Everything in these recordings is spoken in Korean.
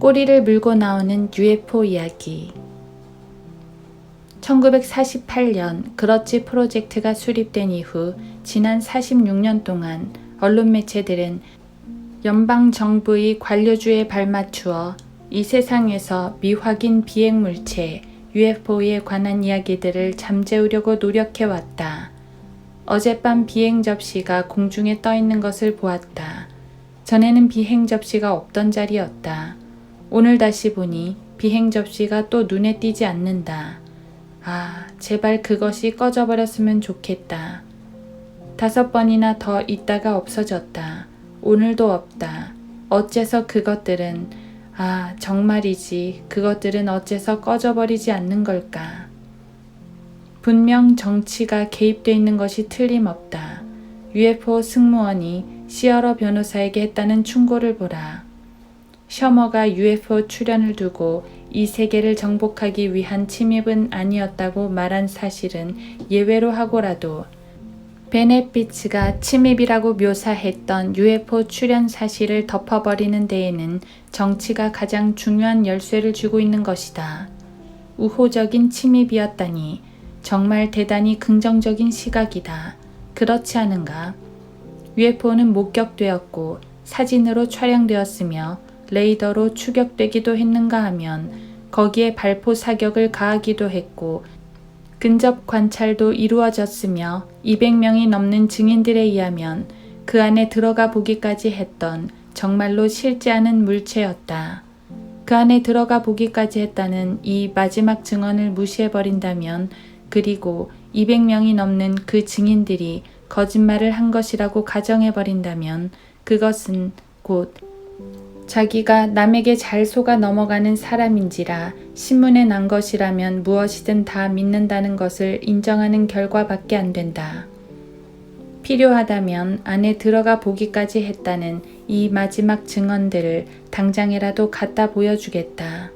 꼬리를 물고 나오는 UFO 이야기. 1948년 그렇지 프로젝트가 수립된 이후 지난 46년 동안 언론 매체들은 연방정부의 관료주의에 발맞추어 이 세상에서 미확인 비행 물체 UFO에 관한 이야기들을 잠재우려고 노력해왔다. 어젯밤 비행 접시가 공중에 떠 있는 것을 보았다. 전에는 비행 접시가 없던 자리였다. 오늘 다시 보니 비행 접시가 또 눈에 띄지 않는다. 아, 제발 그것이 꺼져버렸으면 좋겠다. 5번이나 더 있다가 없어졌다. 오늘도 없다. 어째서 그것들은, 정말이지, 그것들은 어째서 꺼져버리지 않는 걸까? 분명 정치가 개입돼 있는 것이 틀림없다. UFO 승무원이 시어러 변호사에게 했다는 충고를 보라. 셔머가 UFO 출현을 두고 이 세계를 정복하기 위한 침입은 아니었다고 말한 사실은 예외로 하고라도 베넷비츠가 침입이라고 묘사했던 UFO 출현 사실을 덮어버리는 데에는 정치가 가장 중요한 열쇠를 쥐고 있는 것이다. 우호적인 침입이었다니 정말 대단히 긍정적인 시각이다. 그렇지 않은가? UFO는 목격되었고 사진으로 촬영되었으며 레이더로 추격되기도 했는가 하면 거기에 발포 사격을 가하기도 했고 근접 관찰도 이루어졌으며 200명이 넘는 증인들에 의하면 그 안에 들어가 보기까지 했던 정말로 실제하는 물체였다. 그 안에 들어가 보기까지 했다는 이 마지막 증언을 무시해버린다면 그리고 200명이 넘는 그 증인들이 거짓말을 한 것이라고 가정해버린다면 그것은 곧 자기가 남에게 잘 속아 넘어가는 사람인지라 신문에 난 것이라면 무엇이든 다 믿는다는 것을 인정하는 결과밖에 안 된다. 필요하다면 안에 들어가 보기까지 했다는 이 마지막 증언들을 당장이라도 갖다 보여주겠다.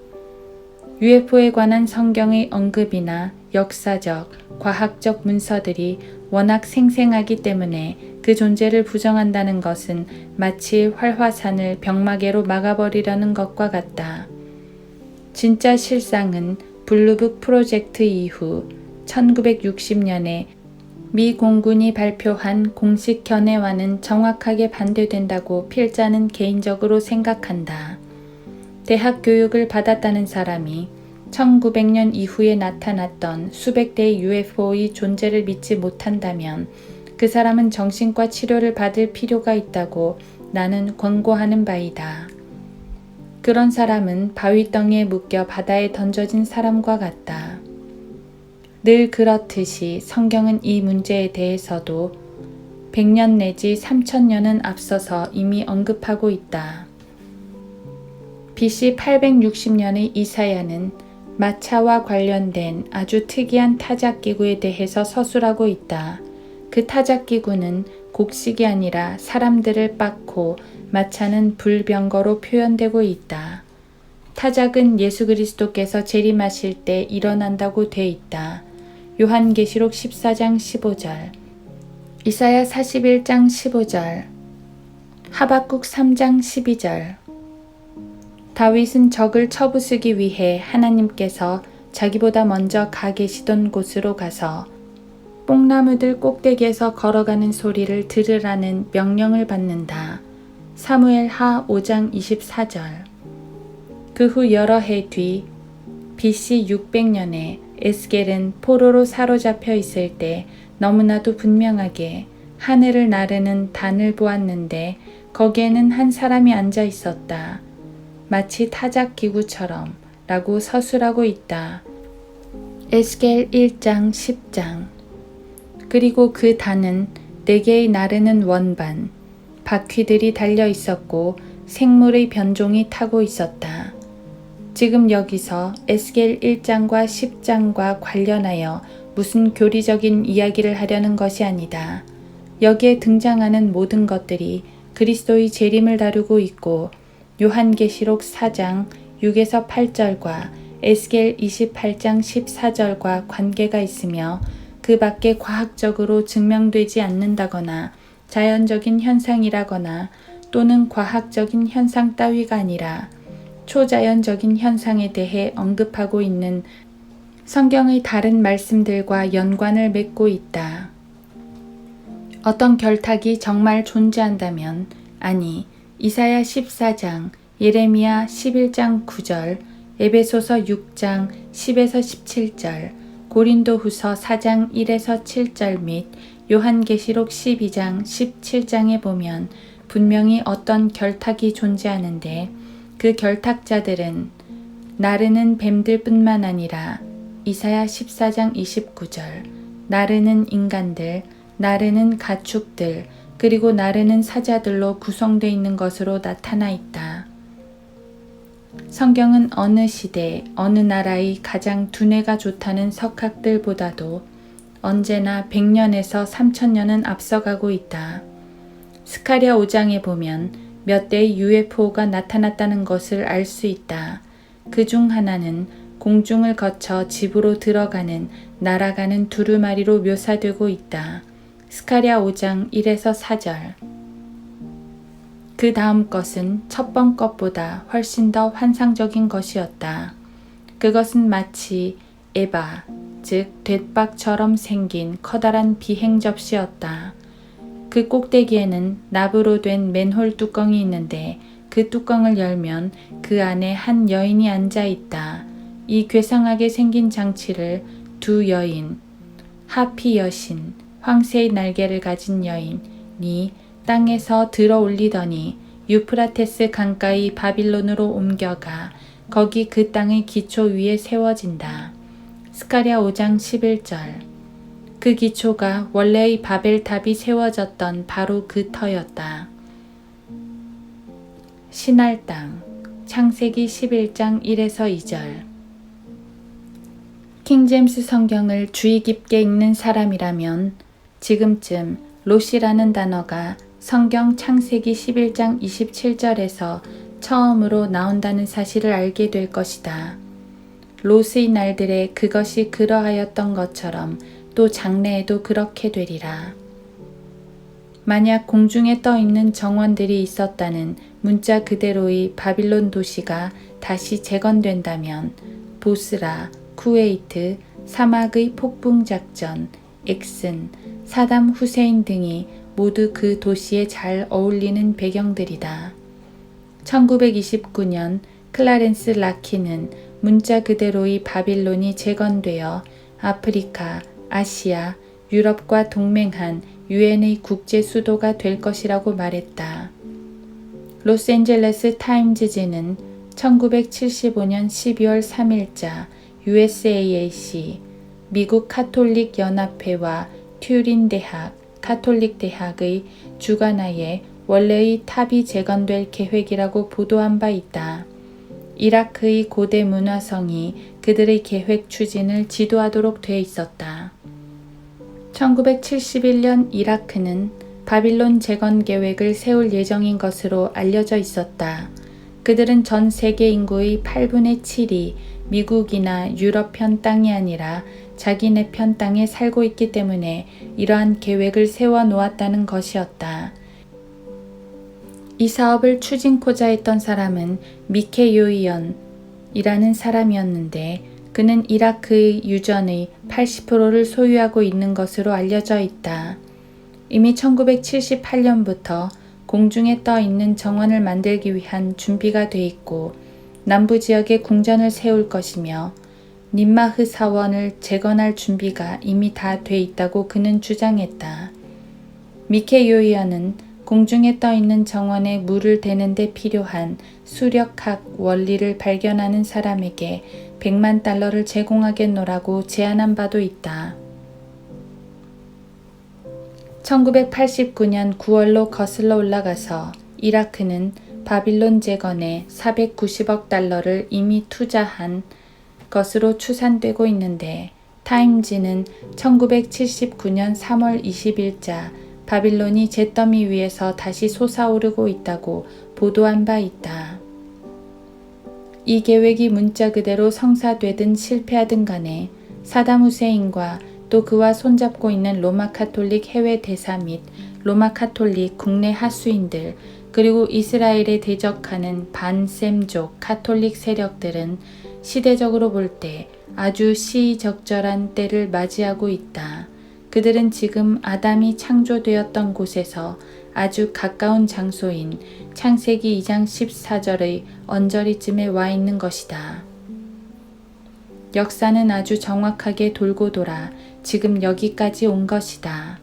UFO에 관한 성경의 언급이나 역사적, 과학적 문서들이 워낙 생생하기 때문에 그 존재를 부정한다는 것은 마치 활화산을 병마개로 막아버리려는 것과 같다. 진짜 실상은 블루북 프로젝트 이후 1960년에 미 공군이 발표한 공식 견해와는 정확하게 반대된다고 필자는 개인적으로 생각한다. 대학 교육을 받았다는 사람이 1900년 이후에 나타났던 수백 대의 UFO의 존재를 믿지 못한다면 그 사람은 정신과 치료를 받을 필요가 있다고 나는 권고하는 바이다. 그런 사람은 바위덩이에 묶여 바다에 던져진 사람과 같다. 늘 그렇듯이 성경은 이 문제에 대해서도 100년 내지 3000년은 앞서서 이미 언급하고 있다. BC 860년의 이사야는 마차와 관련된 아주 특이한 타작기구에 대해서 서술하고 있다. 그 타작기구는 곡식이 아니라 사람들을 빻고 마차는 불병거로 표현되고 있다. 타작은 예수 그리스도께서 재림하실 때 일어난다고 돼 있다. 요한계시록 14장 15절, 이사야 41장 15절, 하박국 3장 12절. 다윗은 적을 쳐부수기 위해 하나님께서 자기보다 먼저 가 계시던 곳으로 가서 뽕나무들 꼭대기에서 걸어가는 소리를 들으라는 명령을 받는다. 사무엘 하 5장 24절. 그 후 여러 해 뒤 BC 600년에 에스겔은 포로로 사로잡혀 있을 때 너무나도 분명하게 하늘을 나르는 단을 보았는데 거기에는 한 사람이 앉아 있었다. 마치 타작기구처럼 라고 서술하고 있다. 에스겔 1장 10장. 그리고 그 단은 4개의 나르는 원반, 바퀴들이 달려 있었고 생물의 변종이 타고 있었다. 지금 여기서 에스겔 1장과 10장과 관련하여 무슨 교리적인 이야기를 하려는 것이 아니다. 여기에 등장하는 모든 것들이 그리스도의 재림을 다루고 있고 요한계시록 4장 6에서 8절과 에스겔 28장 14절과 관계가 있으며 그 밖에 과학적으로 증명되지 않는다거나 자연적인 현상이라거나 또는 과학적인 현상 따위가 아니라 초자연적인 현상에 대해 언급하고 있는 성경의 다른 말씀들과 연관을 맺고 있다. 어떤 결탁이 정말 존재한다면, 아니, 이사야 14장, 예레미야 11장 9절, 에베소서 6장 10에서 17절, 고린도후서 4장 1에서 7절 및 요한계시록 12장 17장에 보면 분명히 어떤 결탁이 존재하는데, 그 결탁자들은 나르는 뱀들뿐만 아니라 이사야 14장 29절, 나르는 인간들, 나르는 가축들, 그리고 나르는 사자들로 구성되어 있는 것으로 나타나 있다. 성경은 어느 시대, 어느 나라의 가장 두뇌가 좋다는 석학들보다도 언제나 100년에서 3000년은 앞서가고 있다. 스가랴 5장에 보면 몇 대의 UFO가 나타났다는 것을 알 수 있다. 그 중 하나는 공중을 거쳐 집으로 들어가는 날아가는 두루마리로 묘사되고 있다. 스가랴 5장 1에서 4절. 그 다음 것은 첫 번 것보다 훨씬 더 환상적인 것이었다. 그것은 마치 에바, 즉 돛박처럼 생긴 커다란 비행 접시였다. 그 꼭대기에는 나무로 된 맨홀 뚜껑이 있는데 그 뚜껑을 열면 그 안에 한 여인이 앉아 있다. 이 괴상하게 생긴 장치를 두 여인, 하피 여신, 황새의 날개를 가진 여인이 땅에서 들어 올리더니 유프라테스 강가의 바빌론으로 옮겨가 거기 그 땅의 기초 위에 세워진다. 스가랴 5장 11절. 그 기초가 원래의 바벨탑이 세워졌던 바로 그 터였다. 신할 땅, 창세기 11장 1에서 2절. 킹제임스 성경을 주의 깊게 읽는 사람이라면 지금쯤 롯이라는 단어가 성경 창세기 11장 27절에서 처음으로 나온다는 사실을 알게 될 것이다. 롯의 날들에 그것이 그러하였던 것처럼 또 장래에도 그렇게 되리라. 만약 공중에 떠 있는 정원들이 있었다는 문자 그대로의 바빌론 도시가 다시 재건된다면 보스라, 쿠웨이트, 사막의 폭풍작전, 엑슨, 사담 후세인 등이 모두 그 도시에 잘 어울리는 배경들이다. 1929년 클라렌스 라키는 문자 그대로의 바빌론이 재건되어 아프리카, 아시아, 유럽과 동맹한 유엔의 국제 수도가 될 것이라고 말했다. 로스앤젤레스 타임즈지는 1975년 12월 3일자 USAAC, 미국 카톨릭 연합회와 튜린 대학, 카톨릭 대학의 주관하에 원래의 탑이 재건될 계획이라고 보도한 바 있다. 이라크의 고대 문화성이 그들의 계획 추진을 지도하도록 돼 있었다. 1971년 이라크는 바빌론 재건 계획을 세울 예정인 것으로 알려져 있었다. 그들은 전 세계 인구의 8분의 7이 미국이나 유럽 편 땅이 아니라 자기네 편 땅에 살고 있기 때문에 이러한 계획을 세워 놓았다는 것이었다. 이 사업을 추진코자 했던 사람은 미케 요이언이라는 사람이었는데 그는 이라크의 유전의 80%를 소유하고 있는 것으로 알려져 있다. 이미 1978년부터 공중에 떠 있는 정원을 만들기 위한 준비가 돼 있고 남부 지역에 궁전을 세울 것이며 님마흐 사원을 재건할 준비가 이미 다 돼 있다고 그는 주장했다. 미케 요이언은 공중에 떠 있는 정원에 물을 대는 데 필요한 수력학 원리를 발견하는 사람에게 $1,000,000를 제공하겠노라고 제안한 바도 있다. 1989년 9월로 거슬러 올라가서 이라크는 바빌론 재건에 $490억 이미 투자한 것으로 추산되고 있는데 타임지는 1979년 3월 20일자 바빌론이 잿더미 위에서 다시 솟아오르고 있다고 보도한 바 있다. 이 계획이 문자 그대로 성사되든 실패하든 간에 사담 후세인과 또 그와 손잡고 있는 로마 카톨릭 해외 대사 및 로마 카톨릭 국내 하수인들 그리고 이스라엘에 대적하는 반셈족 가톨릭 세력들은 시대적으로 볼 때 아주 시의적절한 때를 맞이하고 있다. 그들은 지금 아담이 창조되었던 곳에서 아주 가까운 장소인 창세기 2장 14절의 언저리쯤에 와 있는 것이다. 역사는 아주 정확하게 돌고 돌아 지금 여기까지 온 것이다.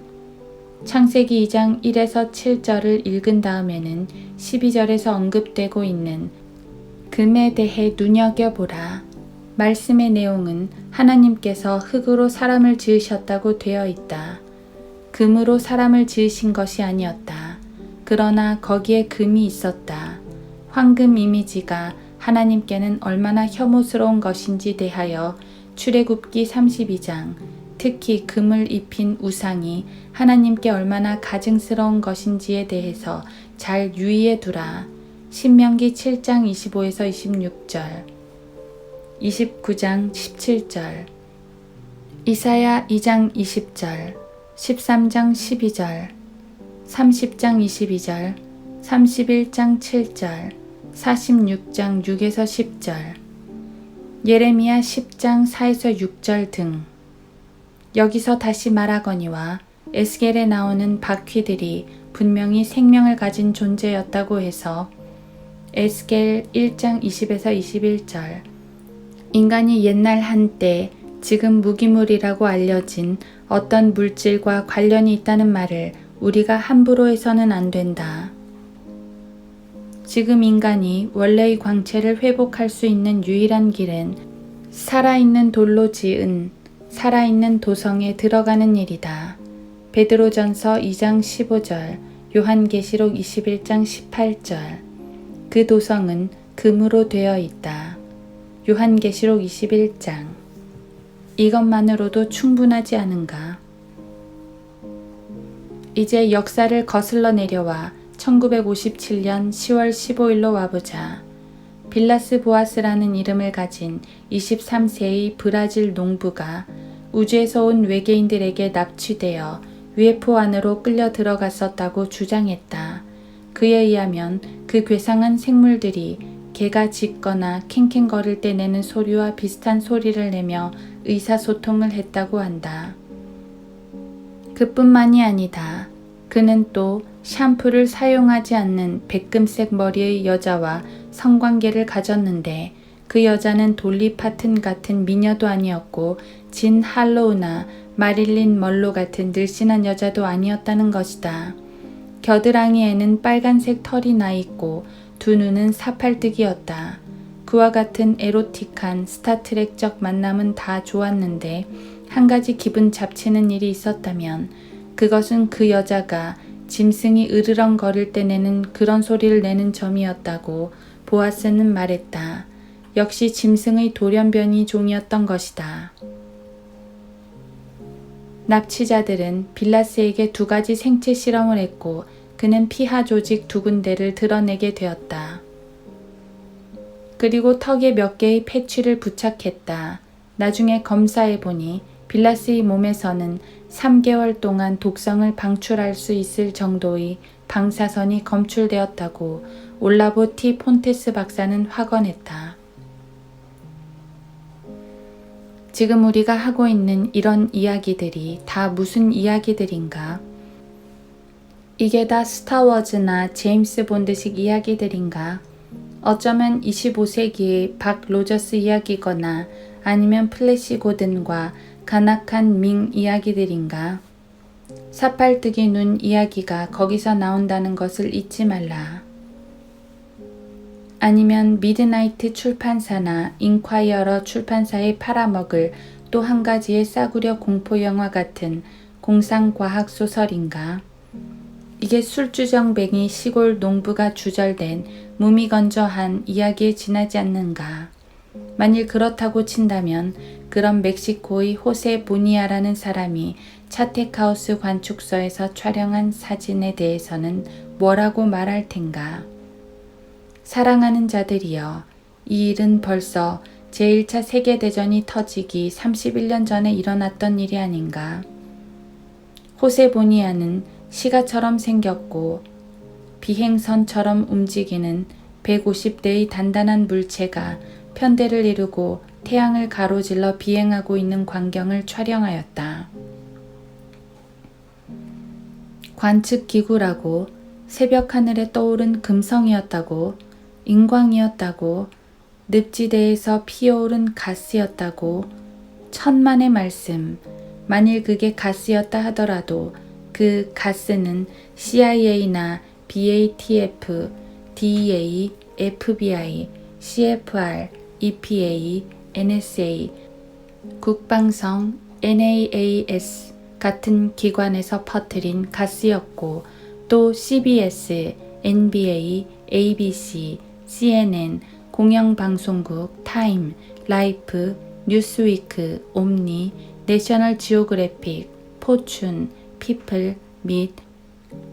창세기 2장 1에서 7절을 읽은 다음에는 12절에서 언급되고 있는 금에 대해 눈여겨보라. 말씀의 내용은 하나님께서 흙으로 사람을 지으셨다고 되어 있다. 금으로 사람을 지으신 것이 아니었다. 그러나 거기에 금이 있었다. 황금 이미지가 하나님께는 얼마나 혐오스러운 것인지 대하여 출애굽기 32장, 특히 금을 입힌 우상이 하나님께 얼마나 가증스러운 것인지에 대해서 잘 유의해 두라. 신명기 7장 25에서 26절, 29장 17절, 이사야 2장 20절, 13장 12절, 30장 22절, 31장 7절, 46장 6에서 10절, 예레미야 10장 4에서 6절 등. 여기서 다시 말하거니와 에스겔에 나오는 바퀴들이 분명히 생명을 가진 존재였다고 해서 에스겔 1장 20에서 21절, 인간이 옛날 한때 지금 무기물이라고 알려진 어떤 물질과 관련이 있다는 말을 우리가 함부로 해서는 안 된다. 지금 인간이 원래의 광채를 회복할 수 있는 유일한 길은 살아있는 돌로 지은 살아있는 도성에 들어가는 일이다. 베드로전서 2장 15절, 요한계시록 21장 18절. 그 도성은 금으로 되어 있다. 요한계시록 21장. 이것만으로도 충분하지 않은가? 이제 역사를 거슬러 내려와 1957년 10월 15일로 와보자. 빌라스 보아스라는 이름을 가진 23세의 브라질 농부가 우주에서 온 외계인들에게 납치되어 UFO 안으로 끌려 들어갔었다고 주장했다. 그에 의하면 그 괴상한 생물들이 개가 짖거나 캥캥거릴 때 내는 소리와 비슷한 소리를 내며 의사소통을 했다고 한다. 그뿐만이 아니다. 그는 또 샴푸를 사용하지 않는 백금색 머리의 여자와 성관계를 가졌는데 그 여자는 돌리 파튼 같은 미녀도 아니었고 진 할로우나 마릴린 멀로 같은 늘씬한 여자도 아니었다는 것이다. 겨드랑이에는 빨간색 털이 나 있고 두 눈은 사팔뜨기였다. 그와 같은 에로틱한 스타트rek적 만남은 다 좋았는데 한 가지 기분 잡치는 일이 있었다면 그것은 그 여자가 짐승이 으르렁거릴 때 내는 그런 소리를 내는 점이었다고 보아스는 말했다. 역시 짐승의 돌연변이 종이었던 것이다. 납치자들은 빌라스에게 두 가지 생체 실험을 했고 그는 피하 조직 두 군데를 드러내게 되었다. 그리고 턱에 몇 개의 패취를 부착했다. 나중에 검사해 보니 빌라스의 몸에서는 3개월 동안 독성을 방출할 수 있을 정도의 방사선이 검출되었다고 올라보 티 폰테스 박사는 확언했다. 지금 우리가 하고 있는 이런 이야기들이 다 무슨 이야기들인가? 이게 다 스타워즈나 제임스 본드식 이야기들인가? 어쩌면 25세기의 박 로저스 이야기거나 아니면 플래시 고든과 간악한 밍 이야기들인가? 사팔뜨기 눈 이야기가 거기서 나온다는 것을 잊지 말라. 아니면 미드나이트 출판사나 인콰이어러 출판사에 팔아먹을 또 한 가지의 싸구려 공포영화 같은 공상과학 소설인가? 이게 술주정뱅이 시골 농부가 주절된 무미건조한 이야기에 지나지 않는가? 만일 그렇다고 친다면 그럼 멕시코의 호세 보니아라는 사람이 차텍하우스 관축서에서 촬영한 사진에 대해서는 뭐라고 말할 텐가? 사랑하는 자들이여, 이 일은 벌써 제1차 세계대전이 터지기 31년 전에 일어났던 일이 아닌가? 호세 보니아는 시가처럼 생겼고 비행선처럼 움직이는 150대의 단단한 물체가 편대를 이루고 태양을 가로질러 비행하고 있는 광경을 촬영하였다. 관측기구라고, 새벽 하늘에 떠오른 금성이었다고, 인광이었다고, 늪지대에서 피어오른 가스였다고, 천만의 말씀. 만일 그게 가스였다 하더라도 그 가스는 CIA나 BATF, DEA, FBI, CFR, EPA, NSA, 국방성, NAAS 같은 기관에서 퍼뜨린 가스였고 또 CBS, NBA, ABC, CNN, 공영방송국, 타임, 라이프, 뉴스위크, 옴니, 내셔널 지오그래픽, 포춘, 피플 및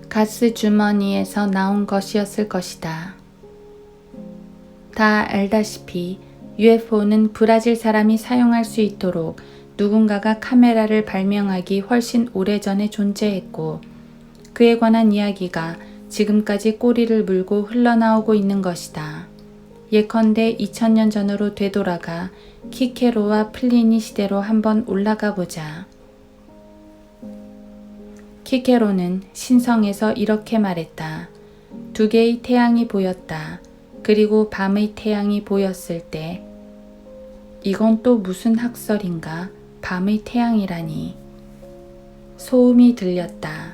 가스 주머니에서 나온 것이었을 것이다. 다 알다시피 UFO는 브라질 사람이 사용할 수 있도록 누군가가 카메라를 발명하기 훨씬 오래전에 존재했고 그에 관한 이야기가 지금까지 꼬리를 물고 흘러나오고 있는 것이다. 예컨대 2000년 전으로 되돌아가 키케로와 플리니 시대로 한번 올라가 보자. 키케로는 신성에서 이렇게 말했다. 2개의 태양이 보였다. 그리고 밤의 태양이 보였을 때 이건 또 무슨 학설인가? 밤의 태양이라니. 소음이 들렸다.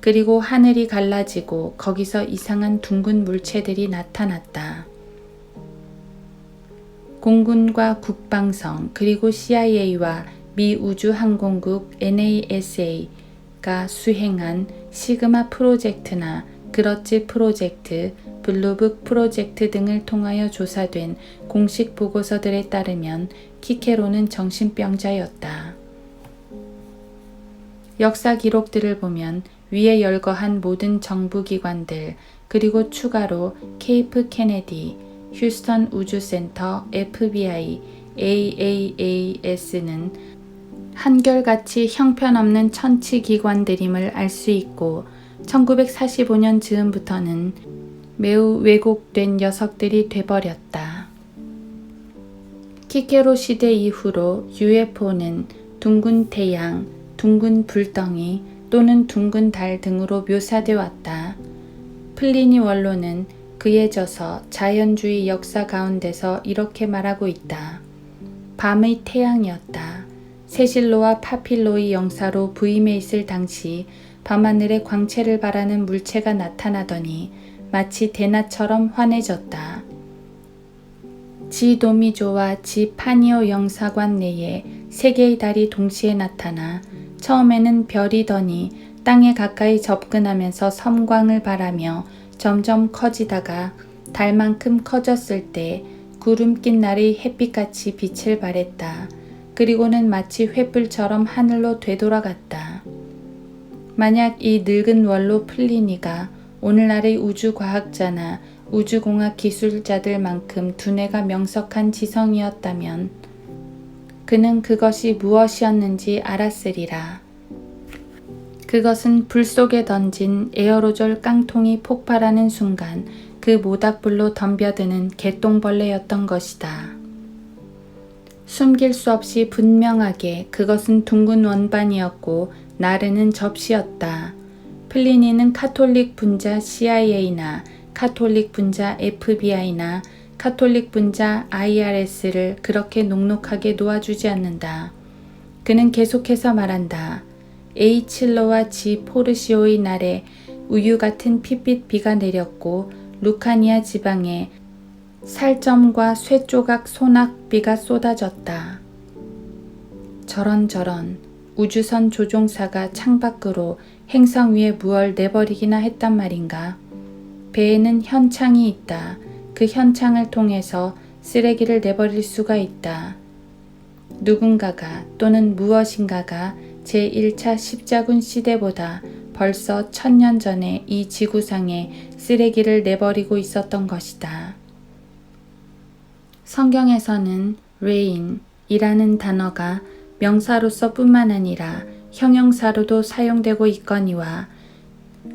그리고 하늘이 갈라지고 거기서 이상한 둥근 물체들이 나타났다. 공군과 국방성 그리고 CIA와 미 우주항공국 NASA가 수행한 시그마 프로젝트나 그렇지 프로젝트, 블루북 프로젝트 등을 통하여 조사된 공식 보고서들에 따르면 키케로는 정신병자였다. 역사 기록들을 보면 위에 열거한 모든 정부기관들 그리고 추가로 케이프 케네디, 휴스턴 우주센터, FBI, AAAS는 한결같이 형편없는 천치기관들임을 알 수 있고 1945년 즈음부터는 매우 왜곡된 녀석들이 돼버렸다. 키케로 시대 이후로 UFO는 둥근 태양, 둥근 불덩이 또는 둥근 달 등으로 묘사돼 왔다. 플리니 원로는 그에 져서 자연주의 역사 가운데서 이렇게 말하고 있다. 밤의 태양이었다. 세실로와 파필로의 영사로 부임해 있을 당시 밤하늘에 광채를 발하는 물체가 나타나더니 마치 대낮처럼 환해졌다. 지도미조와 지 파니오 영사관 내에 3개의 달이 동시에 나타나 처음에는 별이더니 땅에 가까이 접근하면서 섬광을 발하며 점점 커지다가 달만큼 커졌을 때 구름 낀 날의 햇빛같이 빛을 발했다. 그리고는 마치 횃불처럼 하늘로 되돌아갔다. 만약 이 늙은 원로 플리니가 오늘날의 우주과학자나 우주공학 기술자들만큼 두뇌가 명석한 지성이었다면 그는 그것이 무엇이었는지 알았으리라. 그것은 불 속에 던진 에어로졸 깡통이 폭발하는 순간 그 모닥불로 덤벼드는 개똥벌레였던 것이다. 숨길 수 없이 분명하게 그것은 둥근 원반이었고 나르는 접시였다. 플리니는 카톨릭 분자 CIA나 카톨릭 분자 FBI나 카톨릭 분자 IRS를 그렇게 녹록하게 놓아주지 않는다. 그는 계속해서 말한다. 에이칠로와 지 포르시오의 날에 우유 같은 핏빛 비가 내렸고 루카니아 지방에 살점과 쇠조각 소낙비가 쏟아졌다. 저런 우주선 조종사가 창밖으로 행성 위에 무얼 내버리기나 했단 말인가. 배에는 현창이 있다. 그 현창을 통해서 쓰레기를 내버릴 수가 있다. 누군가가 또는 무엇인가가 제1차 십자군 시대보다 벌써 1000년 전에 이 지구상에 쓰레기를 내버리고 있었던 것이다. 성경에서는 rain이라는 단어가 명사로서 뿐만 아니라 형용사로도 사용되고 있거니와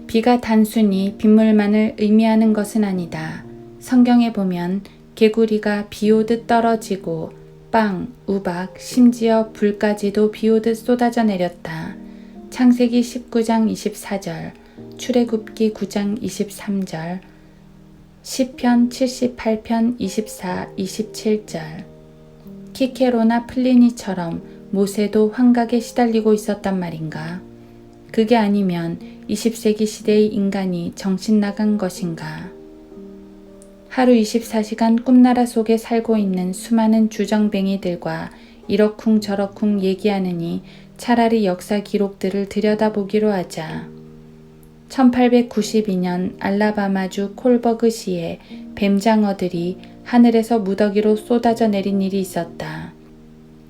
비가 단순히 빗물만을 의미하는 것은 아니다. 성경에 보면 개구리가 비 오듯 떨어지고 빵, 우박, 심지어 불까지도 비 오듯 쏟아져 내렸다. 창세기 19장 24절, 출애굽기 9장 23절, 시편 78편 24, 27절. 키케로나 플리니처럼 모세도 환각에 시달리고 있었단 말인가? 그게 아니면 20세기 시대의 인간이 정신 나간 것인가? 하루 24시간 꿈나라 속에 살고 있는 수많은 주정뱅이들과 이러쿵저러쿵 얘기하느니 차라리 역사 기록들을 들여다보기로 하자. 1892년 알라바마주 콜버그시에 뱀장어들이 하늘에서 무더기로 쏟아져 내린 일이 있었다.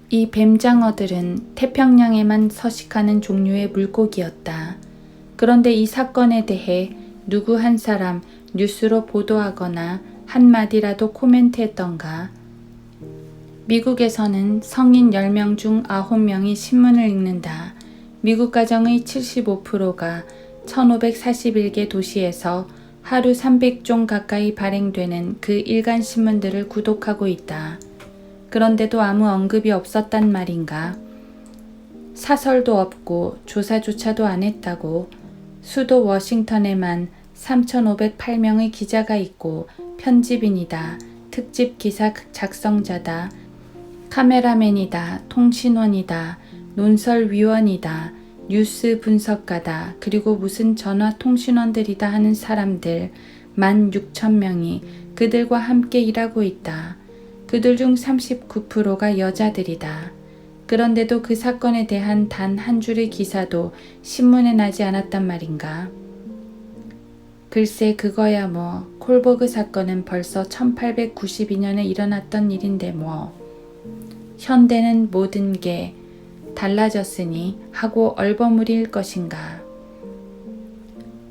이 뱀장어들은 태평양에만 서식하는 종류의 물고기였다. 그런데 이 사건에 대해 누구 한 사람 뉴스로 보도하거나 한마디라도 코멘트했던가? 미국에서는 성인 10명 중 9명이 신문을 읽는다. 미국 가정의 75%가 1541개 도시에서 하루 300종 가까이 발행되는 그 일간 신문들을 구독하고 있다. 그런데도 아무 언급이 없었단 말인가? 사설도 없고 조사조차도 안 했다고. 수도 워싱턴에만 3,508명의 기자가 있고 편집인이다, 특집 기사 작성자다, 카메라맨이다, 통신원이다, 논설위원이다, 뉴스 분석가다, 그리고 무슨 전화통신원들이다 하는 사람들 16,000명이 그들과 함께 일하고 있다. 그들 중 39%가 여자들이다. 그런데도 그 사건에 대한 단 한 줄의 기사도 신문에 나지 않았단 말인가? 글쎄 그거야 뭐. 콜버그 사건은 벌써 1892년에 일어났던 일인데 뭐. 현대는 모든 게 달라졌으니 하고 얼버무릴 것인가?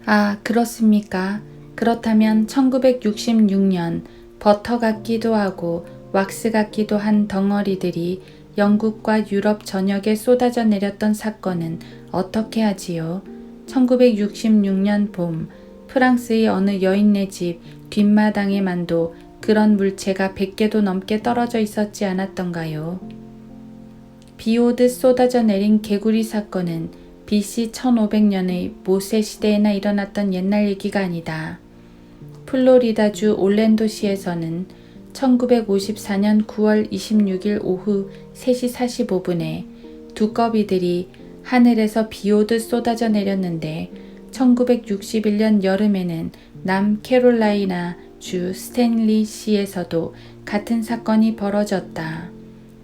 아, 그렇습니까? 그렇다면 1966년 버터 같기도 하고 왁스 같기도 한 덩어리들이 영국과 유럽 전역에 쏟아져 내렸던 사건은 어떻게 하지요? 1966년 봄 프랑스의 어느 여인네 집 뒷마당에만도 그런 물체가 100개도 넘게 떨어져 있었지 않았던가요? 비 오듯 쏟아져 내린 개구리 사건은 BC 1500년의 모세 시대에나 일어났던 옛날 얘기가 아니다. 플로리다주 올랜도시에서는 1954년 9월 26일 오후 3시 45분에 두꺼비들이 하늘에서 비 오듯 쏟아져 내렸는데 1961년 여름에는 남캐롤라이나 주 스탠리시에서도 같은 사건이 벌어졌다.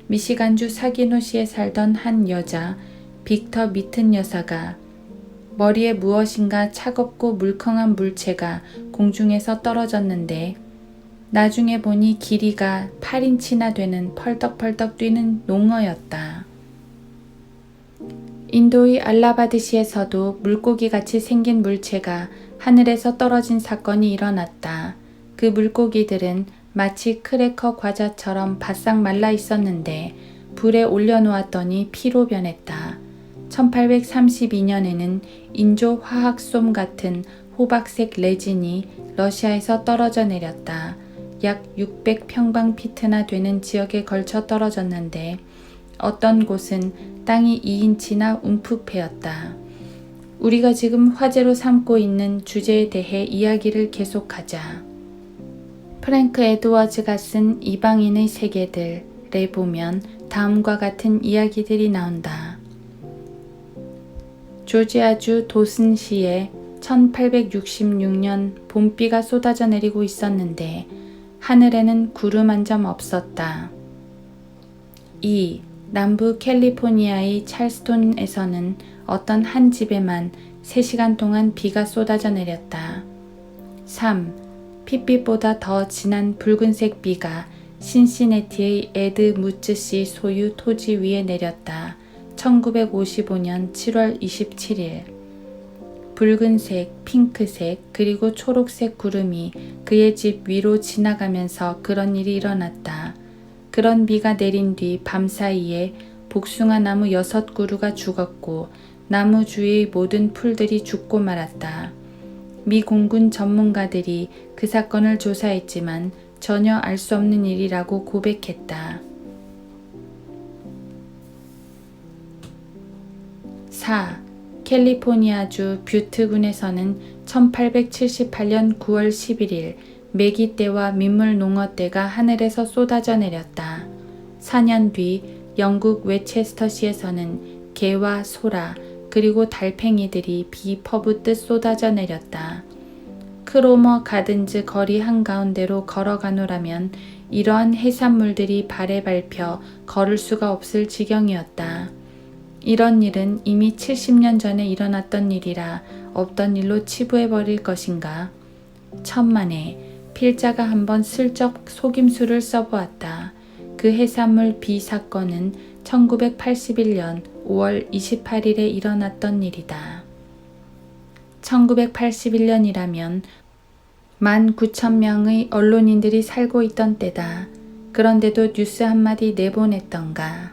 미시간주 사기노시에 살던 한 여자 빅터 미튼 여사가 머리에 무엇인가 차갑고 물컹한 물체가 공중에서 떨어졌는데 나중에 보니 길이가 8인치나 되는 펄떡펄떡 뛰는 농어였다. 인도의 알라바드시에서도 물고기같이 생긴 물체가 하늘에서 떨어진 사건이 일어났다. 그 물고기들은 마치 크래커 과자처럼 바싹 말라 있었는데 불에 올려놓았더니 피로 변했다. 1832년에는 인조 화학솜 같은 호박색 레진이 러시아에서 떨어져 내렸다. 약 600평방피트나 되는 지역에 걸쳐 떨어졌는데 어떤 곳은 땅이 2인치나 움푹 패였다. 우리가 지금 화제로 삼고 있는 주제에 대해 이야기를 계속하자. 프랭크 에드워즈가 쓴 이방인의 세계들에 보면 다음과 같은 이야기들이 나온다. 조지아주 도슨시에 1866년 봄비가 쏟아져 내리고 있었는데 하늘에는 구름 한 점 없었다. 2. 남부 캘리포니아의 찰스톤에서는 어떤 한 집에만 3시간 동안 비가 쏟아져 내렸다. 3. 핏빛보다 더 진한 붉은색 비가 신시내티의 에드 무츠씨 소유 토지 위에 내렸다. 1955년 7월 27일. 붉은색, 핑크색, 그리고 초록색 구름이 그의 집 위로 지나가면서 그런 일이 일어났다. 그런 비가 내린 뒤 밤사이에 복숭아 나무 6그루가 죽었고 나무 주위의 모든 풀들이 죽고 말았다. 미 공군 전문가들이 그 사건을 조사했지만 전혀 알 수 없는 일이라고 고백했다. 4. 캘리포니아주 뷰트군에서는 1878년 9월 11일 메기떼와 민물농어떼가 하늘에서 쏟아져 내렸다. 4년 뒤 영국 웨체스터시에서는 개와 소라 그리고 달팽이들이 비 퍼붓듯 쏟아져 내렸다. 크로머 가든즈 거리 한가운데로 걸어가노라면 이러한 해산물들이 발에 밟혀 걸을 수가 없을 지경이었다. 이런 일은 이미 70년 전에 일어났던 일이라 없던 일로 치부해버릴 것인가. 천만에 필자가 한번 슬쩍 속임수를 써보았다. 그 해산물 비 사건은 1981년 5월 28일에 일어났던 일이다. 1981년이라면 19,000명의 언론인들이 살고 있던 때다. 그런데도 뉴스 한마디 내보냈던가.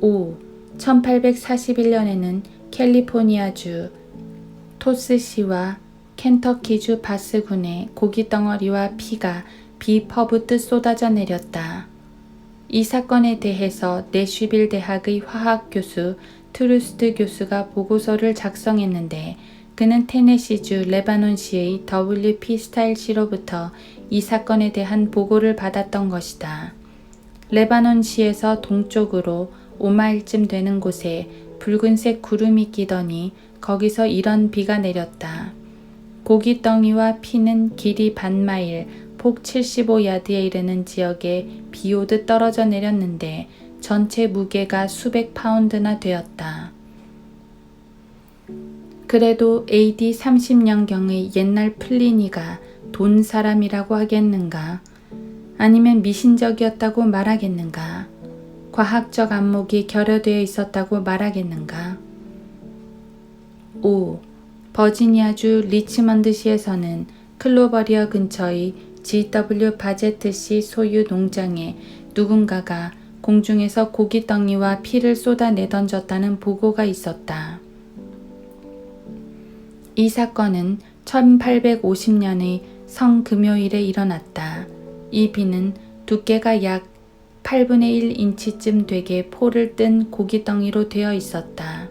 5. 1841년에는 캘리포니아주 토스시와 켄터키주 바스군에 고기덩어리와 피가 비 퍼붓듯 쏟아져 내렸다. 이 사건에 대해서 내쉬빌 대학의 화학 교수 트루스트 교수가 보고서를 작성했는데 그는 테네시주 레바논시의 WP 스타일시로부터 이 사건에 대한 보고를 받았던 것이다. 레바논시에서 동쪽으로 5마일쯤 되는 곳에 붉은색 구름이 끼더니 거기서 이런 비가 내렸다. 고깃덩이와 피는 길이 반마일, 폭 75야드에 이르는 지역에 비 오듯 떨어져 내렸는데 전체 무게가 수백 파운드나 되었다. 그래도 AD 30년경의 옛날 플리니가 돈 사람이라고 하겠는가? 아니면 미신적이었다고 말하겠는가? 과학적 안목이 결여되어 있었다고 말하겠는가? 5. 버지니아주 리치먼드시에서는 클로버리어 근처의 G.W. 바제트씨 소유 농장에 누군가가 공중에서 고깃덩이와 피를 쏟아내 던졌다는 보고가 있었다. 이 사건은 1850년의 성금요일에 일어났다. 이 비는 두께가 약 8분의 1인치쯤 되게 포를 뜬 고깃덩이로 되어 있었다.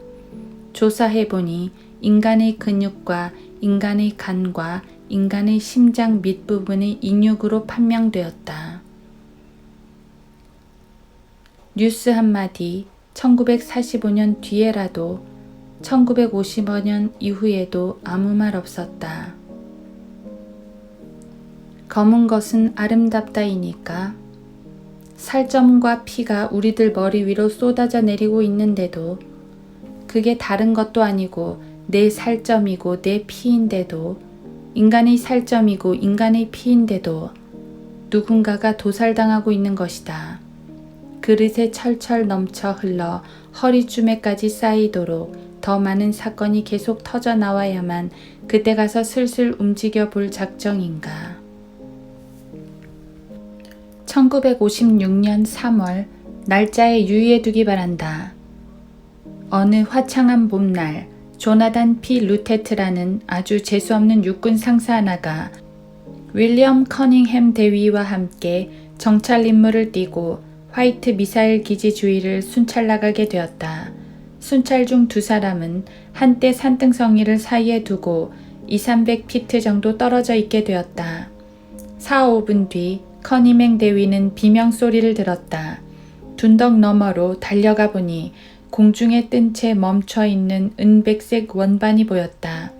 조사해보니 인간의 근육과 인간의 간과 인간의 심장 밑부분의 인육으로 판명되었다. 뉴스 한마디 1945년 뒤에라도 1955년 이후에도 아무 말 없었다. 검은 것은 아름답다이니까 살점과 피가 우리들 머리 위로 쏟아져 내리고 있는데도 그게 다른 것도 아니고 내 살점이고 내 피인데도 인간의 살점이고 인간의 피인데도 누군가가 도살당하고 있는 것이다. 그릇에 철철 넘쳐 흘러 허리쯤에까지 쌓이도록 더 많은 사건이 계속 터져 나와야만 그때 가서 슬슬 움직여 볼 작정인가. 1956년 3월 날짜에 유의해 두기 바란다. 어느 화창한 봄날 조나단 P. 루테트라는 아주 재수없는 육군 상사 하나가 윌리엄 커닝햄 대위와 함께 정찰 임무를 띠고 화이트 미사일 기지 주위를 순찰 나가게 되었다. 순찰 중 두 사람은 한때 산등성이를 사이에 두고 200-300피트 정도 떨어져 있게 되었다. 4-5분 뒤 커닝햄 대위는 비명소리를 들었다. 둔덕 너머로 달려가 보니 공중에 뜬 채 멈춰 있는 은백색 원반이 보였다.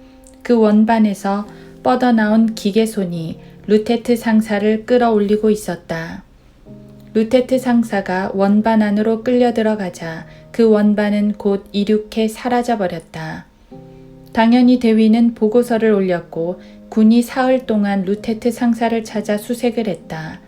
그 원반에서 뻗어나온 기계손이 루테트 상사를 끌어올리고 있었다. 루테트 상사가 원반 안으로 끌려 들어가자 그 원반은 곧 이륙해 사라져버렸다. 당연히 대위는 보고서를 올렸고 군이 사흘 동안 루테트 상사를 찾아 수색을 했다.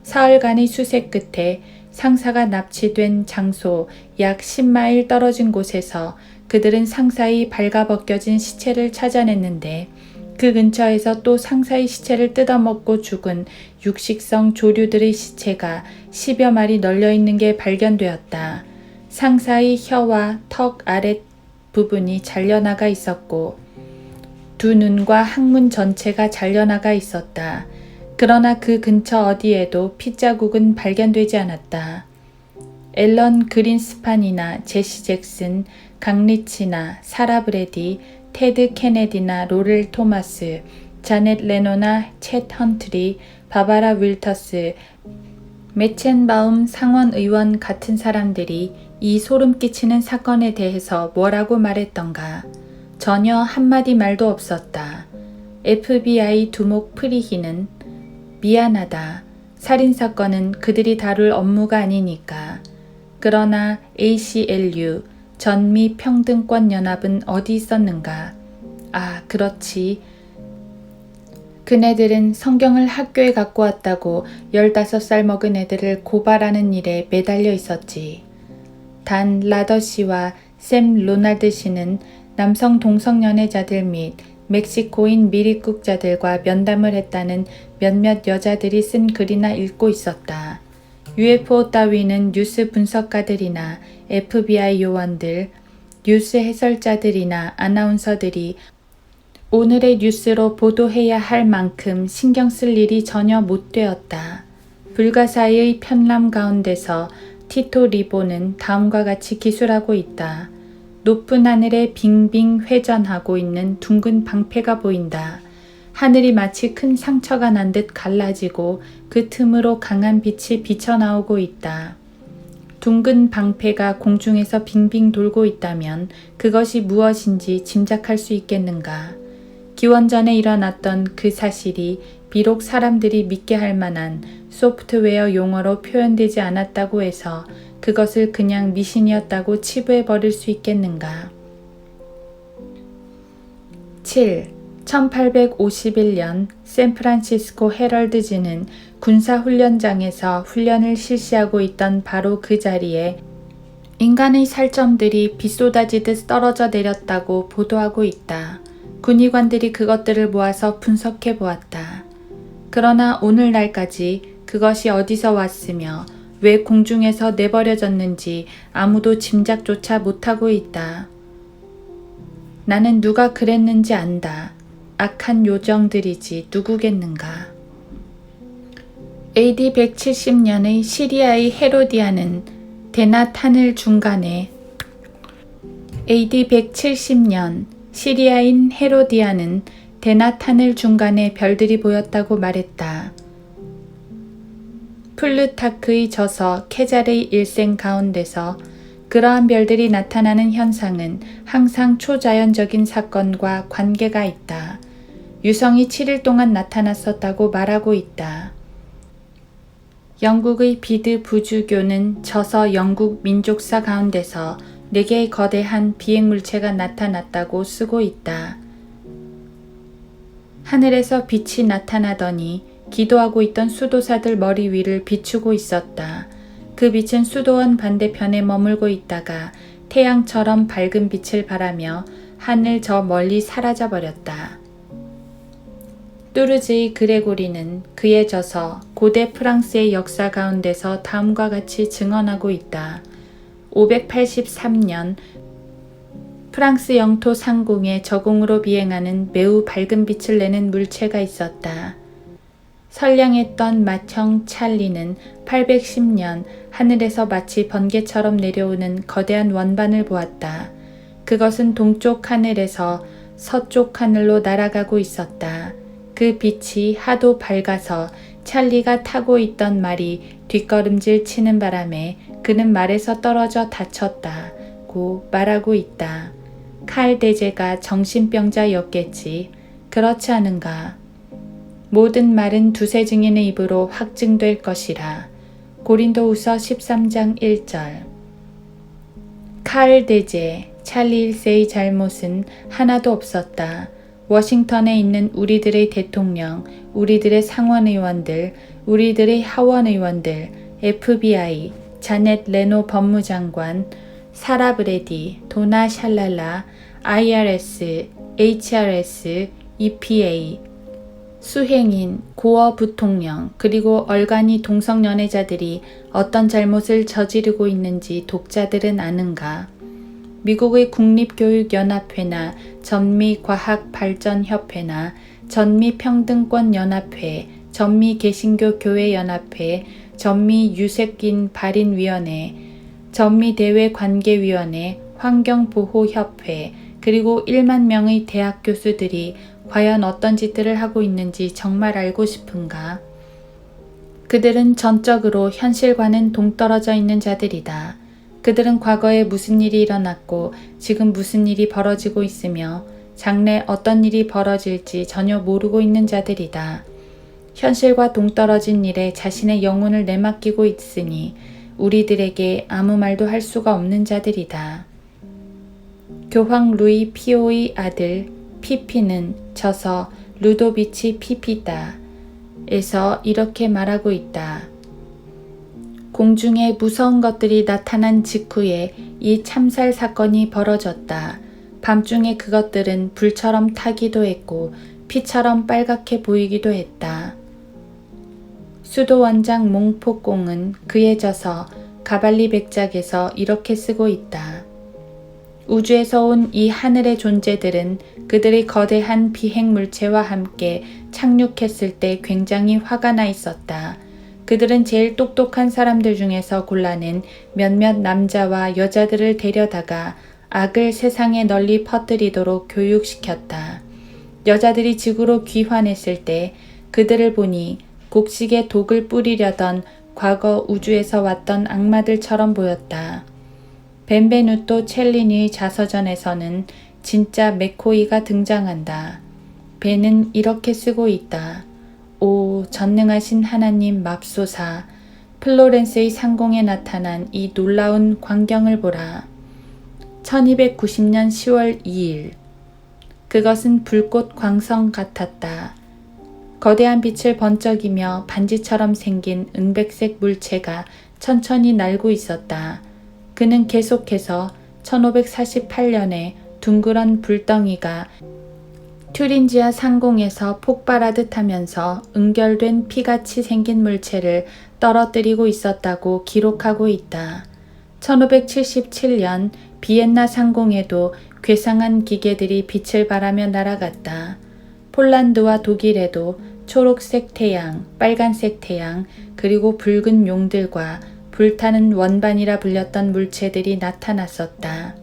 사흘간의 수색 끝에 상사가 납치된 장소 약 10마일 떨어진 곳에서 그들은 상사의 발가벗겨진 시체를 찾아냈는데 그 근처에서 또 상사의 시체를 뜯어먹고 죽은 육식성 조류들의 시체가 10여 마리 널려 있는 게 발견되었다. 상사의 혀와 턱 아랫 부분이 잘려나가 있었고 두 눈과 항문 전체가 잘려나가 있었다. 그러나 그 근처 어디에도 핏자국은 발견되지 않았다. 앨런 그린스판이나 제시 잭슨, 강 리치나 사라 브래디, 테드 케네디나 로렐 토마스, 자넷 레노나 챗 헌트리, 바바라 윌터스, 메첸바움 상원의원 같은 사람들이 이 소름 끼치는 사건에 대해서 뭐라고 말했던가? 전혀 한마디 말도 없었다. FBI 두목 프리히는 미안하다. 살인사건은 그들이 다룰 업무가 아니니까. 그러나 ACLU 전미평등권연합은 어디 있었는가? 아, 그렇지. 그네들은 성경을 학교에 갖고 왔다고 15살 먹은 애들을 고발하는 일에 매달려 있었지. 단 라더 씨와 샘 로날드 씨는 남성 동성연애자들 및 멕시코인 미립국자들과 면담을 했다는 몇몇 여자들이 쓴 글이나 읽고 있었다. UFO 따위는 뉴스 분석가들이나 FBI 요원들, 뉴스 해설자들이나 아나운서들이 오늘의 뉴스로 보도해야 할 만큼 신경 쓸 일이 전혀 못 되었다. 불가사의의 편람 가운데서 티토 리보는 다음과 같이 기술하고 있다. 높은 하늘에 빙빙 회전하고 있는 둥근 방패가 보인다. 하늘이 마치 큰 상처가 난 듯 갈라지고 그 틈으로 강한 빛이 비쳐나오고 있다. 둥근 방패가 공중에서 빙빙 돌고 있다면 그것이 무엇인지 짐작할 수 있겠는가? 기원전에 일어났던 그 사실이 비록 사람들이 믿게 할 만한 소프트웨어 용어로 표현되지 않았다고 해서 그것을 그냥 미신이었다고 치부해버릴 수 있겠는가? 7. 1851년 샌프란시스코 헤럴드지는 군사훈련장에서 훈련을 실시하고 있던 바로 그 자리에 인간의 살점들이 비 쏟아지듯 떨어져 내렸다고 보도하고 있다. 군의관들이 그것들을 모아서 분석해 보았다. 그러나 오늘날까지 그것이 어디서 왔으며 왜 공중에서 내버려졌는지 아무도 짐작조차 못하고 있다. 나는 누가 그랬는지 안다. 악한 요정들이지 누구겠는가. AD 170년의 시리아의 헤로디아는 대낮 하늘 중간에 AD 170년 시리아인 헤로디아는 대낮 하늘 중간에 별들이 보였다고 말했다. 플루타크의 저서 케잘의 일생 가운데서 그러한 별들이 나타나는 현상은 항상 초자연적인 사건과 관계가 있다. 유성이 7일 동안 나타났었다고 말하고 있다. 영국의 비드 부주교는 저서 영국 민족사 가운데서 4개의 거대한 비행물체가 나타났다고 쓰고 있다. 하늘에서 빛이 나타나더니 기도하고 있던 수도사들 머리 위를 비추고 있었다. 그 빛은 수도원 반대편에 머물고 있다가 태양처럼 밝은 빛을 발하며 하늘 저 멀리 사라져 버렸다. 뚜르즈의 그레고리는 그의 저서 고대 프랑스의 역사 가운데서 다음과 같이 증언하고 있다. 583년 프랑스 영토 상공에 저공으로 비행하는 매우 밝은 빛을 내는 물체가 있었다. 선량했던 맏형 찰리는 810년 하늘에서 마치 번개처럼 내려오는 거대한 원반을 보았다. 그것은 동쪽 하늘에서 서쪽 하늘로 날아가고 있었다. 그 빛이 하도 밝아서 찰리가 타고 있던 말이 뒷걸음질 치는 바람에 그는 말에서 떨어져 다쳤다고 말하고 있다. 칼 대제가 정신병자였겠지. 그렇지 않은가? 모든 말은 두세 증인의 입으로 확증될 것이라. 고린도후서 13장 1절. 칼 대제, 찰리 1세의 잘못은 하나도 없었다. 워싱턴에 있는 우리들의 대통령, 우리들의 상원의원들, 우리들의 하원의원들, FBI, 자넷 레노 법무장관, 사라 브래디, 도나 샬랄라, IRS, HRS, EPA, 수행인, 고어 부통령, 그리고 얼간이 동성 연애자들이 어떤 잘못을 저지르고 있는지 독자들은 아는가? 미국의 국립교육연합회나 전미과학발전협회나 전미평등권연합회, 전미개신교교회연합회, 전미유색인 발인위원회, 전미대외관계위원회, 환경보호협회, 그리고 1만 명의 대학 교수들이 과연 어떤 짓들을 하고 있는지 정말 알고 싶은가? 그들은 전적으로 현실과는 동떨어져 있는 자들이다. 그들은 과거에 무슨 일이 일어났고 지금 무슨 일이 벌어지고 있으며 장래 어떤 일이 벌어질지 전혀 모르고 있는 자들이다. 현실과 동떨어진 일에 자신의 영혼을 내맡기고 있으니 우리들에게 아무 말도 할 수가 없는 자들이다. 교황 루이 피오의 아들 피피는 저서 루도비치 피피다 에서 이렇게 말하고 있다. 공중에 무서운 것들이 나타난 직후에 이 참살 사건이 벌어졌다. 밤중에 그것들은 불처럼 타기도 했고 피처럼 빨갛게 보이기도 했다. 수도 원장 몽포공은 그에 져서 가발리 백작에서 이렇게 쓰고 있다. 우주에서 온 이 하늘의 존재들은 그들의 거대한 비행 물체와 함께 착륙했을 때 굉장히 화가 나 있었다. 그들은 제일 똑똑한 사람들 중에서 골라낸 몇몇 남자와 여자들을 데려다가 악을 세상에 널리 퍼뜨리도록 교육시켰다. 여자들이 지구로 귀환했을 때 그들을 보니 곡식에 독을 뿌리려던 과거 우주에서 왔던 악마들처럼 보였다. 벤베누토 첼리니의 자서전에서는 진짜 맥코이가 등장한다. 벤은 이렇게 쓰고 있다. 오, 전능하신 하나님 맙소사, 플로렌스의 상공에 나타난 이 놀라운 광경을 보라. 1290년 10월 2일. 그것은 불꽃 광성 같았다. 거대한 빛을 번쩍이며 반지처럼 생긴 은백색 물체가 천천히 날고 있었다. 그는 계속해서 1548년에 둥그런 불덩이가 튜린지아 상공에서 폭발하듯 하면서 응결된 피같이 생긴 물체를 떨어뜨리고 있었다고 기록하고 있다. 1577년 비엔나 상공에도 괴상한 기계들이 빛을 발하며 날아갔다. 폴란드와 독일에도 초록색 태양, 빨간색 태양, 그리고 붉은 용들과 불타는 원반이라 불렸던 물체들이 나타났었다.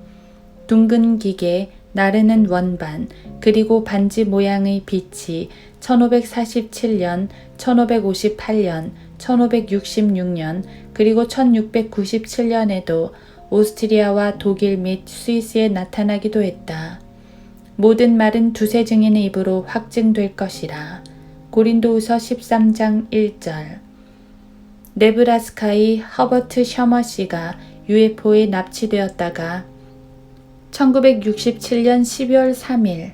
둥근 기계, 나르는 원반, 그리고 반지 모양의 빛이 1547년, 1558년, 1566년, 그리고 1697년에도 오스트리아와 독일 및 스위스에 나타나기도 했다. 모든 말은 두세 증인의 입으로 확증될 것이라. 고린도후서 13장 1절. 네브라스카의 허버트 셔머 씨가 UFO에 납치되었다가 1967년 12월 3일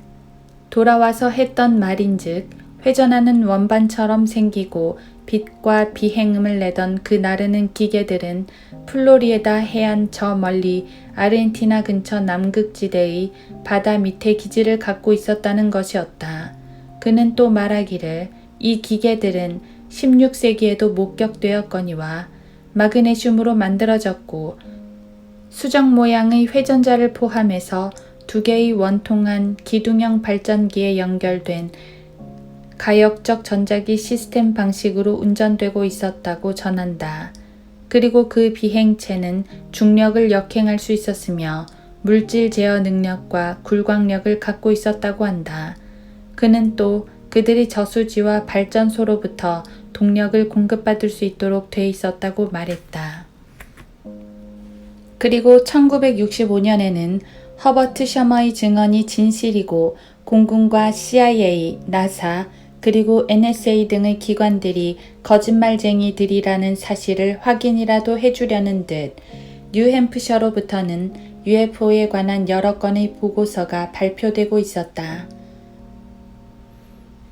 돌아와서 했던 말인즉 회전하는 원반처럼 생기고 빛과 비행음을 내던 그 나르는 기계들은 플로리에다 해안 저 멀리 아르헨티나 근처 남극지대의 바다 밑에 기지를 갖고 있었다는 것이었다. 그는 또 말하기를 이 기계들은 16세기에도 목격되었거니와 마그네슘으로 만들어졌고 수정 모양의 회전자를 포함해서 두 개의 원통한 기둥형 발전기에 연결된 가역적 전자기 시스템 방식으로 운전되고 있었다고 전한다. 그리고 그 비행체는 중력을 역행할 수 있었으며 물질 제어 능력과 굴광력을 갖고 있었다고 한다. 그는 또 그들이 저수지와 발전소로부터 동력을 공급받을 수 있도록 돼 있었다고 말했다. 그리고 1965년에는 허버트 셔머의 증언이 진실이고 공군과 CIA, 나사, 그리고 NSA 등의 기관들이 거짓말쟁이들이라는 사실을 확인이라도 해주려는 듯 뉴햄프셔로부터는 UFO에 관한 여러 건의 보고서가 발표되고 있었다.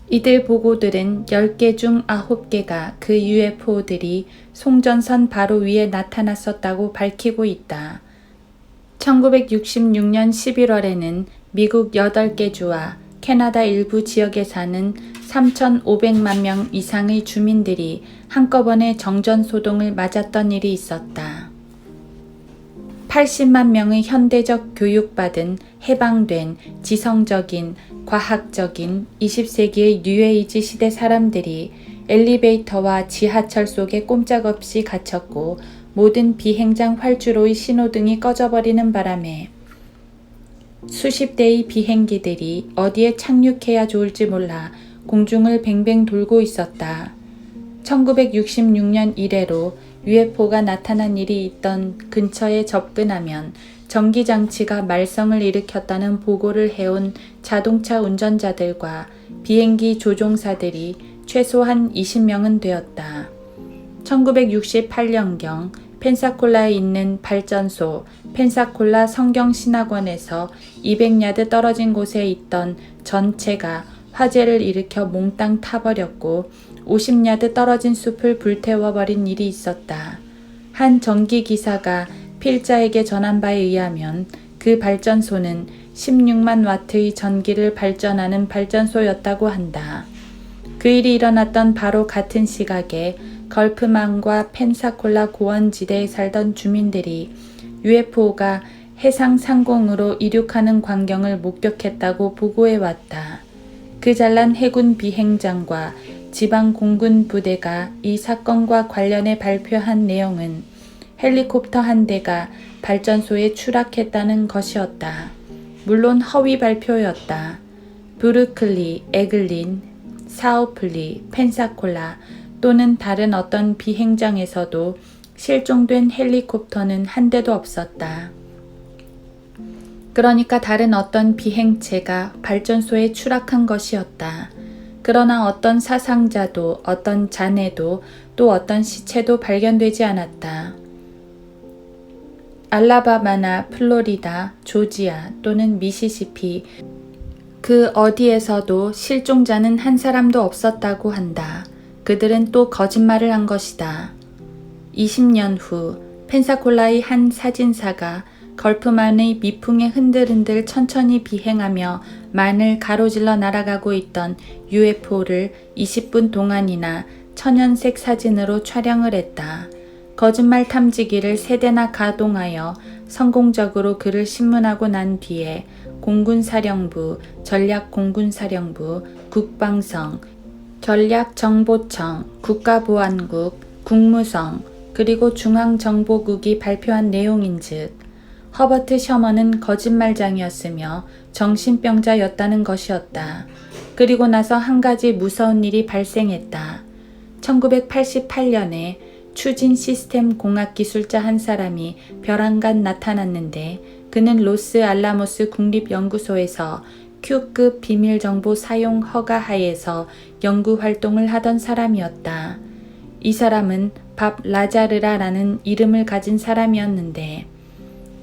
이들 보고들은 10개 중 9개가 그 UFO들이 송전선 바로 위에 나타났었다고 밝히고 있다. 1966년 11월에는 미국 8개 주와 캐나다 일부 지역에 사는 3,500만 명 이상의 주민들이 한꺼번에 정전소동을 맞았던 일이 있었다. 80만 명의 현대적 교육받은 해방된 지성적인 과학적인 20세기의 뉴에이지 시대 사람들이 엘리베이터와 지하철 속에 꼼짝없이 갇혔고 모든 비행장 활주로의 신호등이 꺼져버리는 바람에 수십 대의 비행기들이 어디에 착륙해야 좋을지 몰라 공중을 뱅뱅 돌고 있었다. 1966년 이래로 UFO가 나타난 일이 있던 근처에 접근하면 전기장치가 말썽을 일으켰다는 보고를 해온 자동차 운전자들과 비행기 조종사들이 최소한 20명은 되었다. 1968년경 펜사콜라에 있는 발전소 펜사콜라 성경신학원에서 200야드 떨어진 곳에 있던 전체가 화재를 일으켜 몽땅 타버렸고 50야드 떨어진 숲을 불태워버린 일이 있었다. 한 전기기사가 필자에게 전한 바에 의하면 그 발전소는 16만 와트의 전기를 발전하는 발전소였다고 한다. 그 일이 일어났던 바로 같은 시각에 걸프만과 펜사콜라 고원지대에 살던 주민들이 UFO가 해상 상공으로 이륙하는 광경을 목격했다고 보고해왔다. 그 잘난 해군 비행장과 지방 공군 부대가 이 사건과 관련해 발표한 내용은 헬리콥터 한 대가 발전소에 추락했다는 것이었다. 물론 허위 발표였다. 브루클리, 에글린, 사우플리, 펜사콜라 또는 다른 어떤 비행장에서도 실종된 헬리콥터는 한 대도 없었다. 그러니까 다른 어떤 비행체가 발전소에 추락한 것이었다. 그러나 어떤 사상자도 어떤 잔해도 또 어떤 시체도 발견되지 않았다. 알라바마나 플로리다, 조지아 또는 미시시피 그 어디에서도 실종자는 한 사람도 없었다고 한다. 그들은 또 거짓말을 한 것이다. 20년 후 펜사콜라의 한 사진사가 걸프만의 미풍에 흔들흔들 천천히 비행하며 만을 가로질러 날아가고 있던 UFO를 20분 동안이나 천연색 사진으로 촬영을 했다. 거짓말 탐지기를 3대나 가동하여 성공적으로 그를 신문하고 난 뒤에 공군사령부, 전략공군사령부, 국방성, 전략정보청, 국가보안국, 국무성, 그리고 중앙정보국이 발표한 내용인즉 허버트 셔먼은 거짓말장이었으며 정신병자였다는 것이었다. 그리고 나서 한 가지 무서운 일이 발생했다. 1988년에 추진 시스템 공학기술자 한 사람이 벼랑간 나타났는데 그는 로스 알라모스 국립연구소에서 Q급 비밀정보 사용 허가 하에서 연구활동을 하던 사람이었다. 이 사람은 밥 라자르라라는 이름을 가진 사람이었는데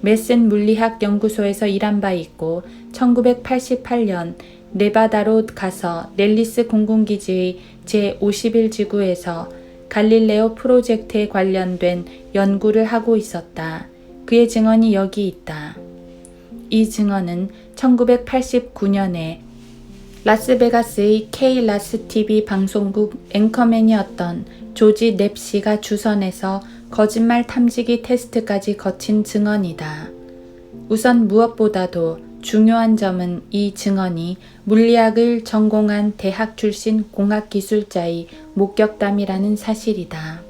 메슨 물리학 연구소에서 일한 바 있고 1988년 네바다로 가서 렐리스 공군기지의 제51지구에서 갈릴레오 프로젝트에 관련된 연구를 하고 있었다. 그의 증언이 여기 있다. 이 증언은 1989년에 라스베가스의 K-라스-TV 방송국 앵커맨이었던 조지 넵시가 주선해서 거짓말 탐지기 테스트까지 거친 증언이다. 우선 무엇보다도 중요한 점은 이 증언이 물리학을 전공한 대학 출신 공학기술자의 목격담이라는 사실이다.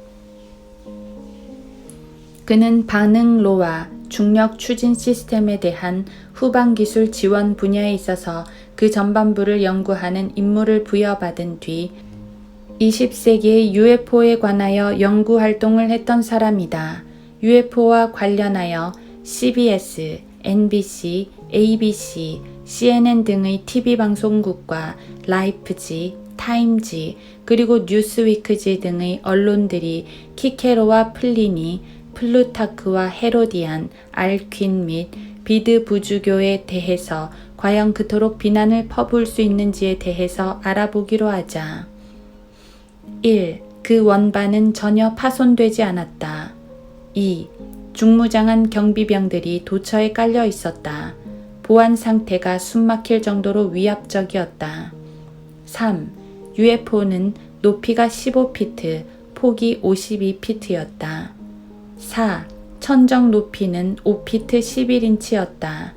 그는 반응로와 중력 추진 시스템에 대한 후방기술 지원 분야에 있어서 그 전반부를 연구하는 임무를 부여받은 뒤 20세기의 UFO에 관하여 연구활동을 했던 사람이다. UFO와 관련하여 CBS, NBC, ABC, CNN 등의 TV 방송국과 라이프지, 타임지, 그리고 뉴스위크지 등의 언론들이 키케로와 플리니, 플루타크와 헤로디안, 알퀸 및 비드 부주교에 대해서 과연 그토록 비난을 퍼부을 수 있는지에 대해서 알아보기로 하자. 1. 그 원반은 전혀 파손되지 않았다. 2. 중무장한 경비병들이 도처에 깔려 있었다. 보안 상태가 숨막힐 정도로 위압적이었다. 3. UFO는 높이가 15피트, 폭이 52피트였다. 4. 천정 높이는 5피트 11인치였다.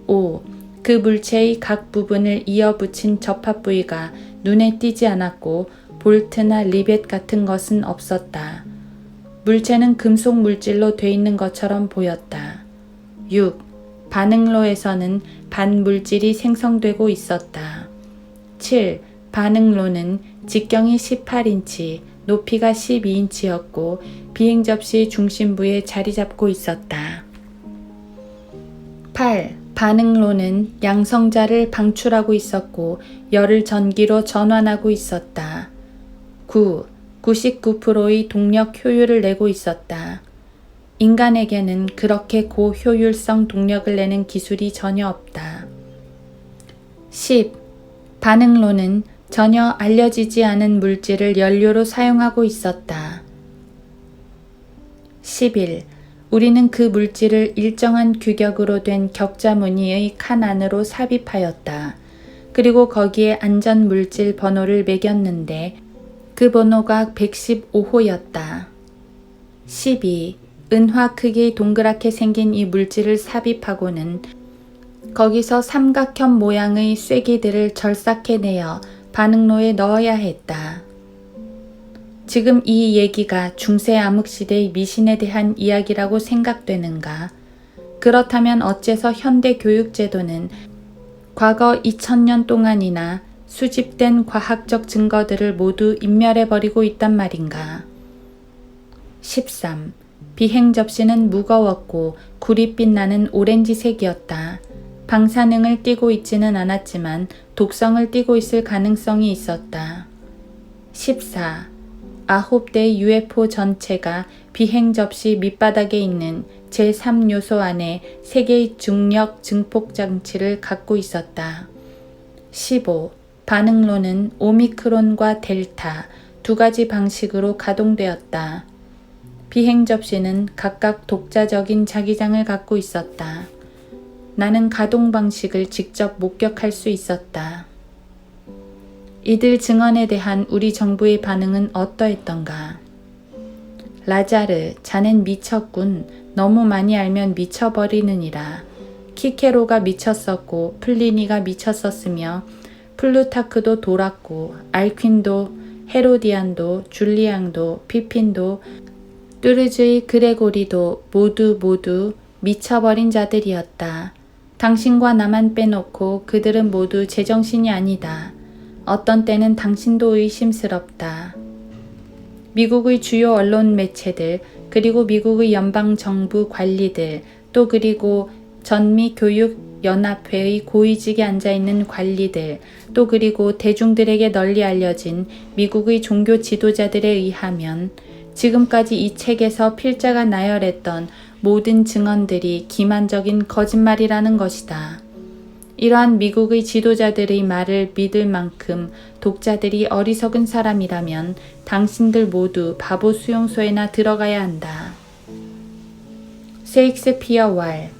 5. 그 물체의 각 부분을 이어붙인 접합 부위가 눈에 띄지 않았고 볼트나 리벳 같은 것은 없었다. 물체는 금속 물질로 돼 있는 것처럼 보였다. 6. 반응로에서는 반물질이 생성되고 있었다. 7. 반응로는 직경이 18인치, 높이가 12인치였고 비행 접시 중심부에 자리 잡고 있었다. 8. 반응로는 양성자를 방출하고 있었고 열을 전기로 전환하고 있었다. 9. 99%의 동력 효율을 내고 있었다. 인간에게는 그렇게 고효율성 동력을 내는 기술이 전혀 없다. 10. 반응로는 전혀 알려지지 않은 물질을 연료로 사용하고 있었다. 11. 우리는 그 물질을 일정한 규격으로 된 격자 무늬의 칸 안으로 삽입하였다. 그리고 거기에 안전 물질 번호를 매겼는데 그 번호가 115호였다. 12. 은화 크기 동그랗게 생긴 이 물질을 삽입하고는 거기서 삼각형 모양의 쐐기들을 절삭해내어 반응로에 넣어야 했다. 지금 이 얘기가 중세 암흑시대의 미신에 대한 이야기라고 생각되는가? 그렇다면 어째서 현대 교육제도는 과거 2000년 동안이나 수집된 과학적 증거들을 모두 인멸해버리고 있단 말인가? 13. 비행 접시는 무거웠고 구릿빛 나는 오렌지색이었다. 방사능을 띠고 있지는 않았지만 독성을 띠고 있을 가능성이 있었다. 14. 9대의 UFO 전체가 비행 접시 밑바닥에 있는 제3요소 안에 3개의 중력 증폭 장치를 갖고 있었다. 15. 반응로는 오미크론과 델타 두 가지 방식으로 가동되었다. 비행 접시는 각각 독자적인 자기장을 갖고 있었다. 나는 가동 방식을 직접 목격할 수 있었다. 이들 증언에 대한 우리 정부의 반응은 어떠했던가? 라자르, 자넨 미쳤군. 너무 많이 알면 미쳐버리느니라. 키케로가 미쳤었고 플리니가 미쳤었으며 플루타크도 돌았고 알퀸도 헤로디안도 줄리앙도 피핀도 뚜르즈의 그레고리도 모두 미쳐버린 자들이었다. 당신과 나만 빼놓고 그들은 모두 제정신이 아니다. 어떤 때는 당신도 의심스럽다. 미국의 주요 언론 매체들, 그리고 미국의 연방정부 관리들, 또 그리고 전미교육연합회의 고위직에 앉아있는 관리들, 또 그리고 대중들에게 널리 알려진 미국의 종교 지도자들에 의하면 지금까지 이 책에서 필자가 나열했던 모든 증언들이 기만적인 거짓말이라는 것이다. 이러한 미국의 지도자들의 말을 믿을 만큼 독자들이 어리석은 사람이라면 당신들 모두 바보 수용소에나 들어가야 한다. 셰익스피어 왈,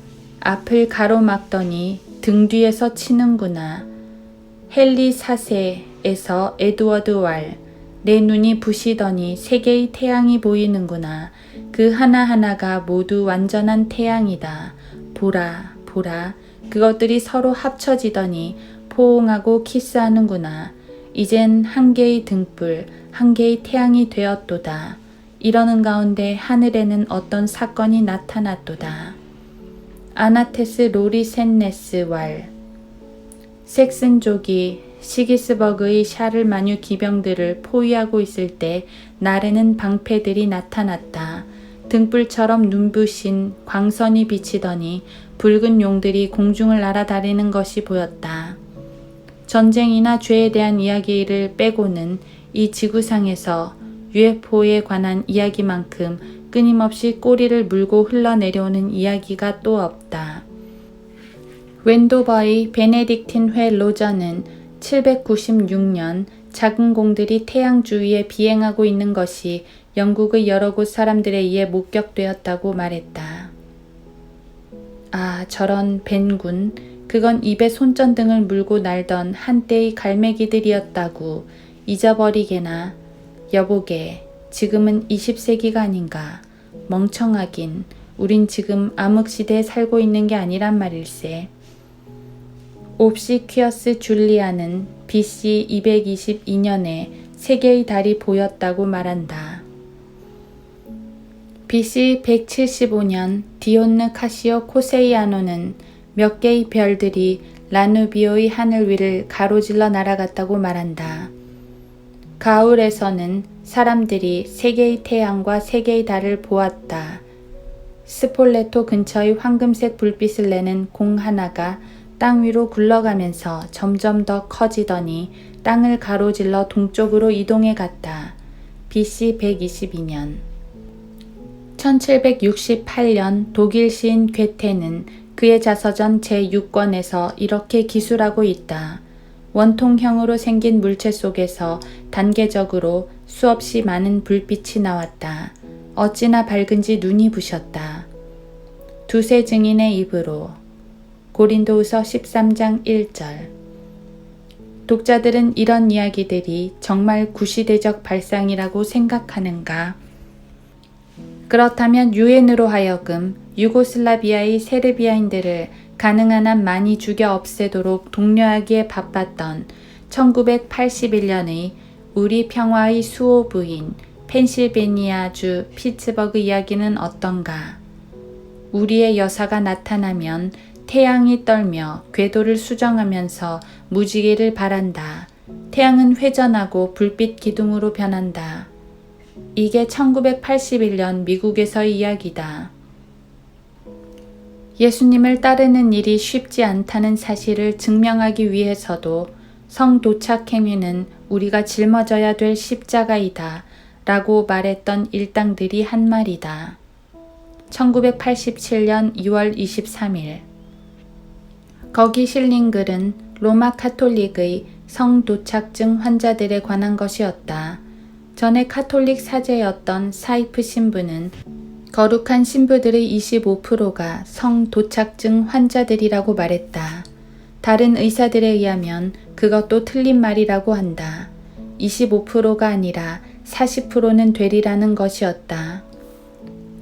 앞을 가로막더니 등 뒤에서 치는구나. 헨리 4세에서 에드워드 왈, 내 눈이 부시더니 3개의 태양이 보이는구나. 그 하나하나가 모두 완전한 태양이다. 보라, 보라. 그것들이 서로 합쳐지더니 포옹하고 키스하는구나. 이젠 한 개의 등불, 한 개의 태양이 되었도다. 이러는 가운데 하늘에는 어떤 사건이 나타났도다. 아나테스 로리센네스 왈, 섹슨족이 시기스버그의 샤를마뉴 기병들을 포위하고 있을 때 날에는 방패들이 나타났다. 등불처럼 눈부신 광선이 비치더니 붉은 용들이 공중을 날아다니는 것이 보였다. 전쟁이나 죄에 대한 이야기를 빼고는 이 지구상에서 UFO에 관한 이야기만큼 끊임없이 꼬리를 물고 흘러내려오는 이야기가 또 없다. 웬도버의 베네딕틴 회 로저는 796년 작은 공들이 태양 주위에 비행하고 있는 것이 영국의 여러 곳 사람들에 의해 목격되었다고 말했다. 아, 저런 벤군, 그건 입에 손전등을 물고 날던 한때의 갈매기들이었다고 잊어버리게나. 여보게, 지금은 20세기가 아닌가. 멍청하긴, 우린 지금 암흑시대에 살고 있는 게 아니란 말일세. 옵시퀴어스 줄리아는 BC 222년에 세계의 달이 보였다고 말한다. BC 175년 디온느 카시오 코세이아노는 몇 개의 별들이 라누비오의 하늘 위를 가로질러 날아갔다고 말한다. 가을에서는 사람들이 세 개의 태양과 세 개의 달을 보았다. 스폴레토 근처의 황금색 불빛을 내는 공 하나가 땅 위로 굴러가면서 점점 더 커지더니 땅을 가로질러 동쪽으로 이동해 갔다. BC 122년. 1768년 독일 시인 괴테는 그의 자서전 제6권에서 이렇게 기술하고 있다. 원통형으로 생긴 물체 속에서 단계적으로 수없이 많은 불빛이 나왔다. 어찌나 밝은지 눈이 부셨다. 두세 증인의 입으로. 고린도후서 13장 1절. 독자들은 이런 이야기들이 정말 구시대적 발상이라고 생각하는가? 그렇다면 유엔으로 하여금 유고슬라비아의 세르비아인들을 가능한 한 많이 죽여 없애도록 독려하기에 바빴던 1981년의 우리 평화의 수호 부인 펜실베니아주 피츠버그 이야기는 어떤가? 우리의 여사가 나타나면 태양이 떨며 궤도를 수정하면서 무지개를 발한다. 태양은 회전하고 불빛 기둥으로 변한다. 이게 1981년 미국에서의 이야기다. 예수님을 따르는 일이 쉽지 않다는 사실을 증명하기 위해서도 성도착 행위는 우리가 짊어져야 될 십자가이다 라고 말했던 일당들이 한 말이다. 1987년 2월 23일. 거기 실린 글은 로마 카톨릭의 성도착증 환자들에 관한 것이었다. 전에 카톨릭 사제였던 사이프 신부는 거룩한 신부들의 25%가 성도착증 환자들이라고 말했다. 다른 의사들에 의하면 그것도 틀린 말이라고 한다. 25%가 아니라 40%는 되리라는 것이었다.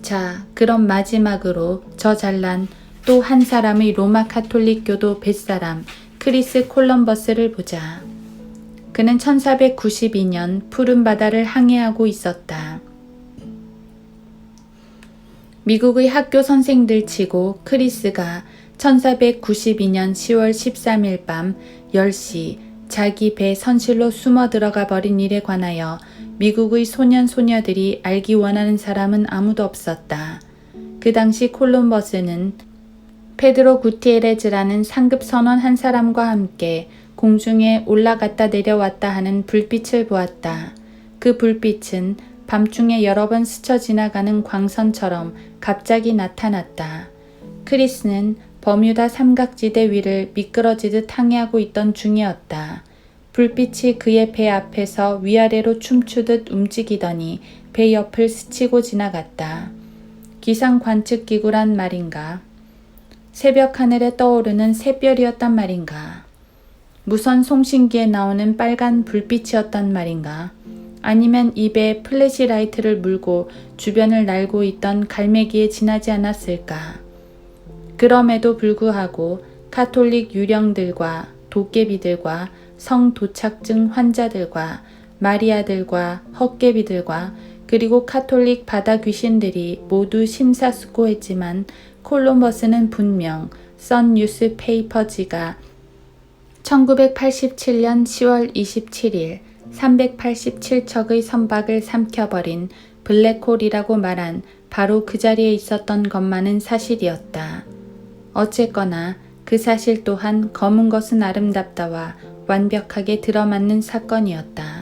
자, 그럼 마지막으로 저 잘난 또 한 사람의 로마 카톨릭 교도 뱃사람 크리스 콜럼버스를 보자. 그는 1492년 푸른 바다를 항해하고 있었다. 미국의 학교 선생들 치고 크리스가 1492년 10월 13일 밤 10시 자기 배 선실로 숨어 들어가 버린 일에 관하여 미국의 소년 소녀들이 알기 원하는 사람은 아무도 없었다. 그 당시 콜럼버스는 페드로 구티에레즈라는 상급 선원 한 사람과 함께 공중에 올라갔다 내려왔다 하는 불빛을 보았다. 그 불빛은 밤중에 여러 번 스쳐 지나가는 광선처럼 갑자기 나타났다. 크리스는 버뮤다 삼각지대 위를 미끄러지듯 항해하고 있던 중이었다. 불빛이 그의 배 앞에서 위아래로 춤추듯 움직이더니 배 옆을 스치고 지나갔다. 기상 관측기구란 말인가? 새벽 하늘에 떠오르는 새별이었단 말인가? 무선 송신기에 나오는 빨간 불빛이었단 말인가? 아니면 입에 플래시라이트를 물고 주변을 날고 있던 갈매기에 지나지 않았을까? 그럼에도 불구하고 카톨릭 유령들과 도깨비들과 성도착증 환자들과 마리아들과 헛개비들과 그리고 카톨릭 바다 귀신들이 모두 심사숙고했지만 콜럼버스는 분명 선 뉴스 페이퍼지가 1987년 10월 27일 387척의 선박을 삼켜버린 블랙홀이라고 말한 바로 그 자리에 있었던 것만은 사실이었다. 어쨌거나 그 사실 또한 검은 것은 아름답다와 완벽하게 들어맞는 사건이었다.